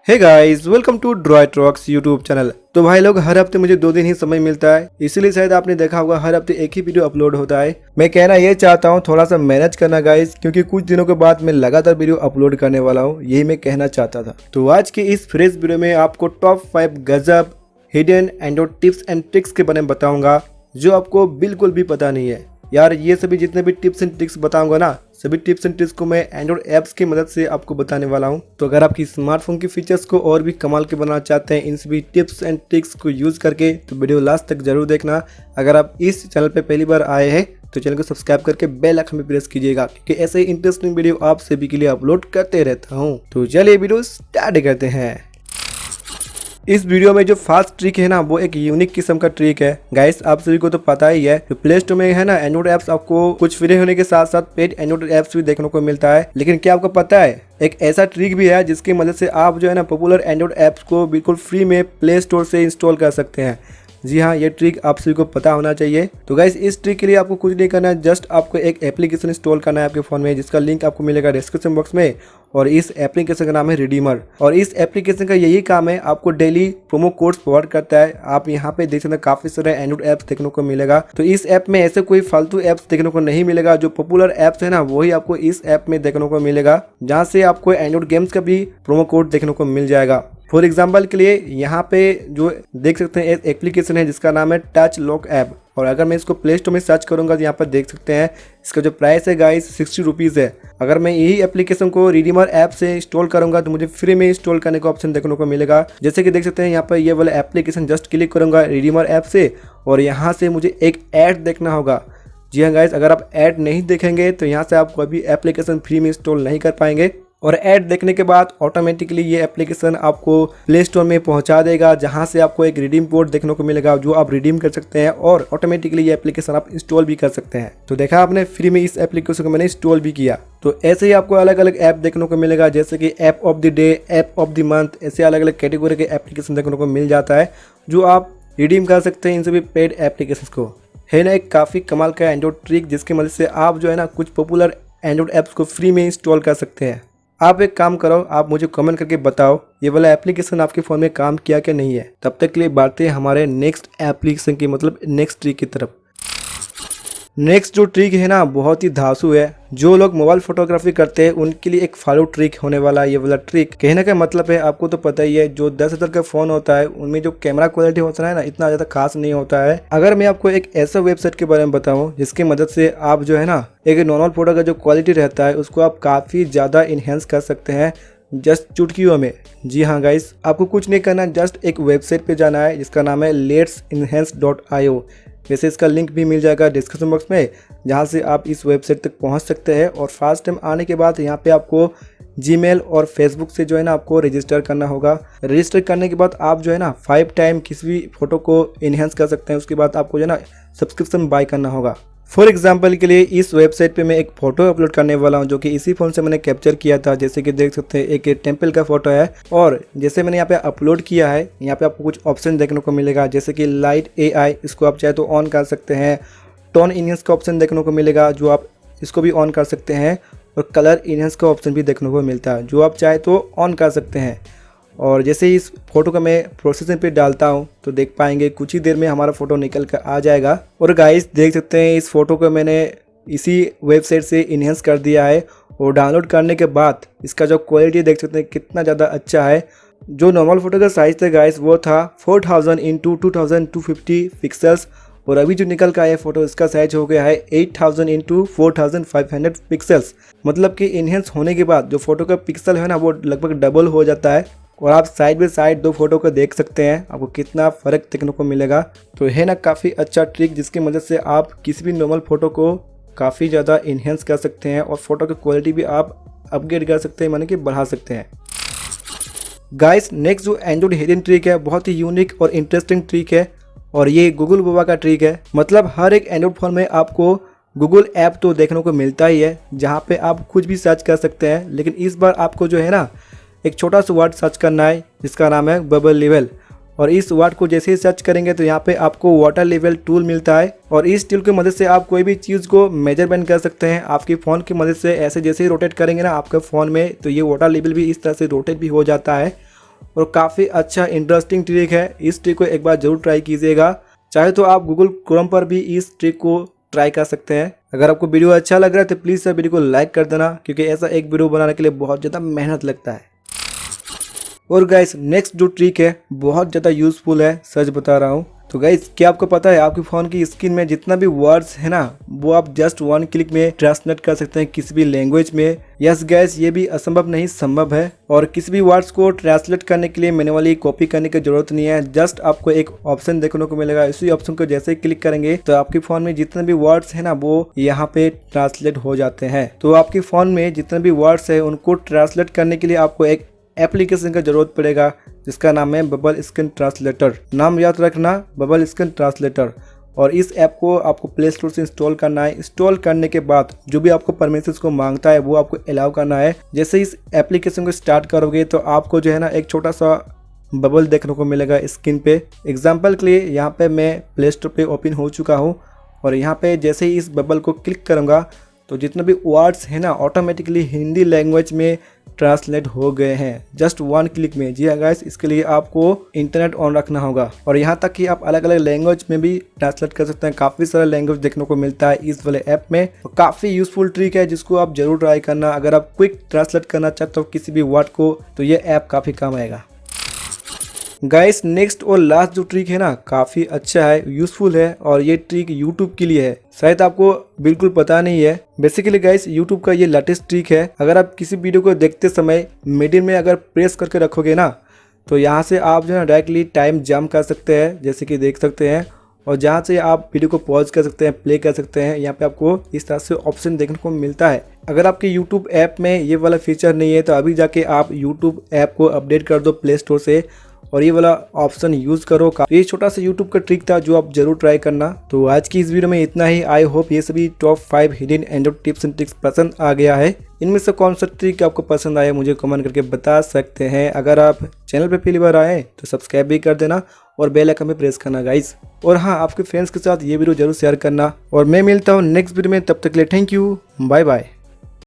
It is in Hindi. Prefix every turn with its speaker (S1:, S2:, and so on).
S1: Hey guys, welcome to DroidRox YouTube channel. तो भाई लोग, हर हफ्ते मुझे 2 दिन ही समय मिलता है, इसीलिए शायद आपने देखा होगा हर हफ्ते एक ही वीडियो अपलोड होता है। मैं कहना ये चाहता हूँ, थोड़ा सा मैनेज करना गाइस, क्योंकि कुछ दिनों के बाद मैं लगातार वीडियो अपलोड करने वाला हूँ, यही मैं कहना चाहता था। तो आज की इस फ्रेश वीडियो में आपको टॉप 5 गजब hidden Android tips and tricks के बारे में बताऊंगा, जो आपको बिल्कुल भी पता नहीं है। यार, ये सभी जितने भी टिप्स एंड ट्रिक्स बताऊंगा ना, सभी टिप्स एंड ट्रिक्स को मैं एंड्रॉइड ऐप्स की मदद से आपको बताने वाला हूं। तो अगर आपकी स्मार्टफोन की फीचर्स को और भी कमाल के बनाना चाहते हैं इन सभी टिप्स एंड ट्रिक्स को यूज करके, तो वीडियो लास्ट तक जरूर देखना। अगर आप इस चैनल पे पहली बार आए हैं तो चैनल को सब्सक्राइब करके बेल आइकन में प्रेस कीजिएगा, क्योंकि ऐसे ही इंटरेस्टिंग वीडियो आप सभी के लिए अपलोड करते रहता हूँ। तो चलिए वीडियो स्टार्ट करते हैं। इस वीडियो में जो फास्ट ट्रिक है ना, वो एक यूनिक किस्म का ट्रिक है गाइस। आप सभी को तो पता ही है, तो प्ले स्टोर में है ना एंड्रॉइड ऐप्स, आपको कुछ फ्री होने के साथ साथ पेड एंड्रॉइड ऐप्स भी देखने को मिलता है। लेकिन क्या आपको पता है, एक ऐसा ट्रिक भी है जिसकी मदद से आप जो है ना पॉपुलर एंड्रॉइड ऐप्स को बिल्कुल फ्री में प्ले स्टोर से इंस्टॉल कर सकते हैं। जी हाँ, ये ट्रिक आप सभी को पता होना चाहिए। तो गाइस, इस ट्रिक के लिए आपको कुछ नहीं करना है, जस्ट आपको एक एप्लीकेशन इंस्टॉल करना है आपके फ़ोन में, जिसका लिंक आपको मिलेगा डिस्क्रिप्शन बॉक्स में। और इस एप्लीकेशन का नाम है रिडीमर। और इस एप्लीकेशन का यही काम है, आपको डेली प्रोमो कोड्स प्रोवाइड करता है। आप यहाँ पे देख सकते हैं काफ़ी सारे एंड्रॉइड ऐप्स देखने को मिलेगा। तो इस ऐप में ऐसे कोई फालतू ऐप्स देखने को नहीं मिलेगा। जो पॉपुलर ऐप्स है ना, वही आपको इस ऐप में देखने को मिलेगा, जहाँ से आपको एंड्रॉइड गेम्स का भी प्रोमो कोड देखने को मिल जाएगा। फॉर एग्जाम्पल के लिए यहाँ पे जो देख सकते हैं एक एप्लीकेशन है जिसका नाम है टच लॉक ऐप। और अगर मैं इसको प्ले स्टोर में सर्च करूंगा तो यहाँ पर देख सकते हैं इसका जो प्राइस है गाइस 60 रुपीज़ है। अगर मैं यही एप्लीकेशन को रिडीमर ऐप से इंस्टॉल करूंगा तो मुझे फ्री में इंस्टॉल करने का ऑप्शन देखने को मिलेगा। जैसे कि देख सकते हैं यहाँ पर ये वाला एप्लीकेशन जस्ट क्लिक करूंगा रिडीमर ऐप से, और यहाँ से मुझे एक ऐड देखना होगा। जी हाँ गाइस, अगर आप ऐड नहीं देखेंगे तो यहाँ से आप कोई भी एप्लीकेशन फ्री में इंस्टॉल नहीं कर पाएंगे। और ऐड देखने के बाद ऑटोमेटिकली ये एप्लीकेशन आपको प्ले स्टोर में पहुंचा देगा, जहां से आपको एक रिडीम कोड देखने को मिलेगा जो आप रिडीम कर सकते हैं, और ऑटोमेटिकली ये एप्लीकेशन आप इंस्टॉल भी कर सकते हैं। तो देखा आपने, फ्री में इस एप्लीकेशन को मैंने इंस्टॉल भी किया। तो ऐसे ही आपको अलग अलग ऐप देखने को मिलेगा, जैसे कि app of the day, app of the month, ऐसे अलग अलग कैटेगरी के एप्लीकेशन देखने को मिल जाता है, जो आप रिडीम कर सकते हैं इन सभी पेड एप्लीकेशन को। है ना एक काफ़ी कमाल का एंड्रॉइड ट्रिक, जिसकी मदद से आप जो है ना कुछ पॉपुलर एंड्रॉइड ऐप्स को फ्री में इंस्टॉल कर सकते हैं। आप एक काम करो, आप मुझे कमेंट करके बताओ ये वाला एप्लीकेशन आपके फ़ोन में काम किया क्या नहीं है। तब तक के लिए बढ़ते हैं हमारे नेक्स्ट एप्लीकेशन की, मतलब नेक्स्ट ट्रिक की तरफ। नेक्स्ट जो ट्रिक है ना, बहुत ही धांसू है। जो लोग मोबाइल फोटोग्राफी करते हैं उनके लिए एक फॉलो ट्रिक होने वाला है ये वाला ट्रिक। कहने का मतलब है, आपको तो पता ही है, जो 10,000 का फ़ोन होता है उनमें जो कैमरा क्वालिटी होता है ना, इतना ज़्यादा खास नहीं होता है। अगर मैं आपको एक ऐसा वेबसाइट के बारे में बताऊं जिसकी मदद से आप जो है ना एक नॉर्मल फोटो का जो क्वालिटी रहता है उसको आप काफ़ी ज़्यादा इन्हेंस कर सकते हैं जस्ट चुटकियों में। जी हाँ गाइस, आपको कुछ नहीं करना, जस्ट एक वेबसाइट पे जाना है जिसका नाम है letsenhance.io। वैसे इसका लिंक भी मिल जाएगा डिस्क्रिप्शन बॉक्स में, जहाँ से आप इस वेबसाइट तक पहुँच सकते हैं। और फर्स्ट टाइम आने के बाद यहाँ पे आपको जीमेल और फेसबुक से जो है ना आपको रजिस्टर करना होगा। रजिस्टर करने के बाद आप जो है ना 5 टाइम किसी भी फोटो को इन्हेंस कर सकते हैं। उसके बाद आपको जो है ना सब्सक्रिप्शन बाय करना होगा। फॉर एग्जाम्पल के लिए इस वेबसाइट पे मैं एक फ़ोटो अपलोड करने वाला हूँ, जो कि इसी फ़ोन से मैंने कैप्चर किया था। जैसे कि देख सकते हैं एक टेम्पल का फोटो है, और जैसे मैंने यहाँ पे अपलोड किया है, यहाँ पे आपको कुछ ऑप्शन देखने को मिलेगा, जैसे कि लाइट AI, इसको आप चाहे तो ऑन कर सकते हैं। टोन इन्हेंस का ऑप्शन देखने को मिलेगा, जो आप इसको भी ऑन कर सकते हैं। और कलर इन्हेंस का ऑप्शन भी देखने को मिलता है, जो आप चाहे तो ऑन कर सकते हैं। और जैसे ही इस फोटो का मैं प्रोसेसिंग पे डालता हूँ तो देख पाएंगे कुछ ही देर में हमारा फ़ोटो निकल कर आ जाएगा। और गाइस देख सकते हैं इस फोटो को मैंने इसी वेबसाइट से इन्हेंस कर दिया है। और डाउनलोड करने के बाद इसका जो क्वालिटी देख सकते हैं कितना ज़्यादा अच्छा है। जो नॉर्मल फोटो का साइज़ था गाइस वो था 4000 × 2250 पिक्सल्स, और अभी जो निकल का है फोटो इसका साइज हो गया है 8000 × 4500 पिक्सल्स। मतलब कि इन्हेंस होने के बाद जो फोटो का पिक्सल है ना, वो लगभग डबल हो जाता है। और आप साइड बाय साइड दो फोटो को देख सकते हैं, आपको कितना फ़र्क देखने को मिलेगा। तो है ना काफ़ी अच्छा ट्रिक, जिसकी मदद से आप किसी भी नॉर्मल फ़ोटो को काफ़ी ज़्यादा इन्हेंस कर सकते हैं, और फोटो की क्वालिटी भी आप अपग्रेड कर सकते हैं, माने कि बढ़ा सकते हैं। गाइस, नेक्स्ट जो एंड्रॉइड हिडन ट्रिक है, बहुत ही यूनिक और इंटरेस्टिंग ट्रिक है, और ये गूगल बाबा का ट्रिक है। मतलब हर एक एंड्रॉइड फ़ोन में आपको गूगल ऐप तो देखने को मिलता ही है, जहाँ पे आप कुछ भी सर्च कर सकते हैं। लेकिन इस बार आपको जो है ना एक छोटा सा वर्ड सर्च करना है जिसका नाम है बबल लेवल। और इस वर्ड को जैसे ही सर्च करेंगे तो यहाँ पे आपको वाटर लेवल टूल मिलता है, और इस टूल की मदद से आप कोई भी चीज़ को मेजरमेंट कर सकते हैं। आपके फ़ोन की मदद से ऐसे जैसे ही रोटेट करेंगे ना आपके फ़ोन में, तो ये वाटर लेवल भी इस तरह से रोटेट भी हो जाता है। और काफ़ी अच्छा इंटरेस्टिंग ट्रिक है। इस ट्रिक को एक बार जरूर ट्राई कीजिएगा। चाहे तो आप गूगल क्रोम पर भी इस ट्रिक को ट्राई कर सकते हैं। अगर आपको वीडियो अच्छा लग रहा है तो प्लीज़ सर वीडियो को लाइक कर देना, क्योंकि ऐसा एक वीडियो बनाने के लिए बहुत ज़्यादा मेहनत लगता है। और गाइस नेक्स्ट जो ट्रिक है बहुत ज़्यादा यूजफुल है, सच बता रहा हूँ। तो गाइस क्या आपको पता है आपके फ़ोन की स्क्रीन में जितना भी वर्ड्स है ना, वो आप जस्ट 1 क्लिक में ट्रांसलेट कर सकते हैं किसी भी लैंग्वेज में। यस गाइस, ये भी असंभव नहीं संभव है। और किसी भी वर्ड्स को ट्रांसलेट करने के लिए मैन्युअली कॉपी करने की जरूरत नहीं है। जस्ट आपको एक ऑप्शन देखने को मिलेगा, इसी ऑप्शन को जैसे ही क्लिक करेंगे तो आपके फ़ोन में जितने भी वर्ड्स है ना वो यहाँ पे ट्रांसलेट हो जाते हैं। तो आपके फ़ोन में जितने भी वर्ड्स है उनको ट्रांसलेट करने के लिए आपको एक एप्लीकेशन का जरूरत पड़ेगा, जिसका नाम है बबल स्क्रीन ट्रांसलेटर। नाम याद रखना, बबल स्क्रीन ट्रांसलेटर। और इस ऐप को आपको प्ले स्टोर से इंस्टॉल करना है। इंस्टॉल करने के बाद जो भी आपको परमिशंस को मांगता है वो आपको अलाउ करना है। जैसे इस एप्लीकेशन को स्टार्ट करोगे तो आपको जो है ना एक छोटा सा बबल देखने को मिलेगा स्क्रीन पे। एग्जाम्पल के लिए यहाँ पे मैं प्ले स्टोर पे ओपन हो चुका हूँ और यहाँ पे जैसे ही इस बबल को क्लिक करूँगा तो जितने भी वर्ड्स है ना ऑटोमेटिकली हिंदी लैंग्वेज में ट्रांसलेट हो गए हैं जस्ट 1 क्लिक में। जी हाँ गाइस, इसके लिए आपको इंटरनेट ऑन रखना होगा और यहाँ तक कि आप अलग अलग लैंग्वेज में भी ट्रांसलेट कर सकते हैं। काफ़ी सारा लैंग्वेज देखने को मिलता है इस वाले ऐप में। तो काफ़ी यूजफुल ट्रिक है जिसको आप जरूर ट्राई करना। अगर आप क्विक ट्रांसलेट करना चाहते हो किसी भी वर्ड को तो ये ऐप काफ़ी काम आएगा। गाइस नेक्स्ट और लास्ट जो ट्रिक है ना काफ़ी अच्छा है, यूजफुल है और ये ट्रिक यूट्यूब के लिए है। शायद आपको बिल्कुल पता नहीं है। बेसिकली गाइस यूट्यूब का ये लेटेस्ट ट्रिक है। अगर आप किसी वीडियो को देखते समय मिडिल में अगर प्रेस करके रखोगे ना तो यहाँ से आप जो है डायरेक्टली टाइम जंप कर सकते हैं, जैसे कि देख सकते हैं। और जहाँ से आप वीडियो को पॉज कर सकते हैं, प्ले कर सकते हैं। यहाँ पे आपको इस तरह से ऑप्शन देखने को मिलता है। अगर आपके यूट्यूब ऐप में ये वाला फीचर नहीं है तो अभी जाके आप यूट्यूब ऐप को अपडेट कर दो प्ले स्टोर से और ये वाला ऑप्शन यूज करो। ये छोटा सा यूट्यूब का ट्रिक था जो आप जरूर ट्राई करना। तो आज की इस वीडियो में इतना ही। आई होप ये सभी top 5 hidden Android tips and tricks पसंद आ गया है। इनमें से कौन सा ट्रिक आपको पसंद आया मुझे कमेंट करके बता सकते हैं। अगर आप चैनल पे पहली बार आए तो सब्सक्राइब भी कर देना और बेल आइकन में प्रेस करना गाइस। और हाँ, आपके फ्रेंड्स के साथ ये वीडियो जरूर शेयर करना और मैं मिलता हूँ नेक्स्ट वीडियो में। तब तक के लिए थैंक यू, बाय बाय।